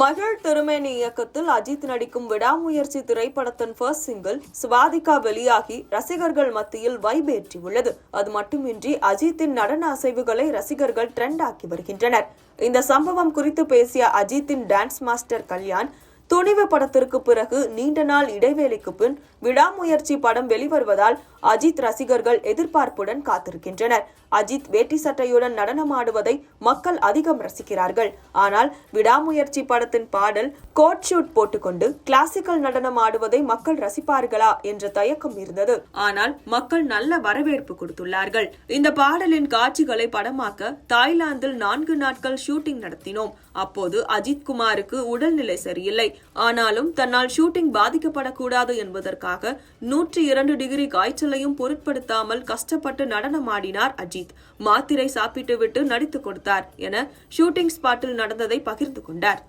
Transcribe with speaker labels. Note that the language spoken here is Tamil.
Speaker 1: மகள் திருமேனி இயக்கத்தில் அஜித் நடிக்கும் விடாமுயற்சி திரைப்படத்தின் ஃபர்ஸ்ட் சிங்கிள் ஸ்வாதிகா வெளியாகி ரசிகர்கள் மத்தியில் வைப் ஏற்றியுள்ளது. அது மட்டுமின்றி அஜித்தின் நடன அசைவுகளை ரசிகர்கள் ட்ரெண்ட் ஆக்கி வருகின்றனர். இந்த சம்பவம் குறித்து பேசிய அஜித்தின் டான்ஸ் மாஸ்டர் கல்யாண், துணிவு படத்திற்கு பிறகு நீண்ட நாள் இடைவேளைக்கு பின் விடாமுயற்சி படம் வெளிவருவதால் அஜித் ரசிகர்கள் எதிர்பார்ப்புடன் காத்திருக்கின்றனர். அஜித் வேட்டி சட்டையுடன் நடனமாடுவதை மக்கள் அதிகம் ரசிக்கிறார்கள். ஆனால் விடாமுயற்சி படத்தின் பாடல் கோட் ஷூட் போட்டுக்கொண்டு கிளாசிக்கல் நடனம் ஆடுவதை மக்கள் ரசிப்பார்களா என்ற தயக்கம் இருந்தது. ஆனால் மக்கள் நல்ல வரவேற்பு கொடுத்துள்ளார்கள். இந்த பாடலின் காட்சிகளை படமாக்க தாய்லாந்தில் 4 நாட்கள் ஷூட்டிங் நடத்தினோம். அப்போது அஜித் குமாருக்கு உடல்நிலை சரியில்லை. ஆனாலும் தன்னால் ஷூட்டிங் பாதிக்கப்படக்கூடாது என்பதற்காக 102 டிகிரி காய்ச்சலையும் பொருட்படுத்தாமல் கஷ்டப்பட்டு நடனமாடினார் அஜித். மாத்திரை சாப்பிட்டுவிட்டு நடித்துக் கொடுத்தார் என ஷூட்டிங் ஸ்பாட்டில் நடந்ததை பகிர்ந்து கொண்டார்.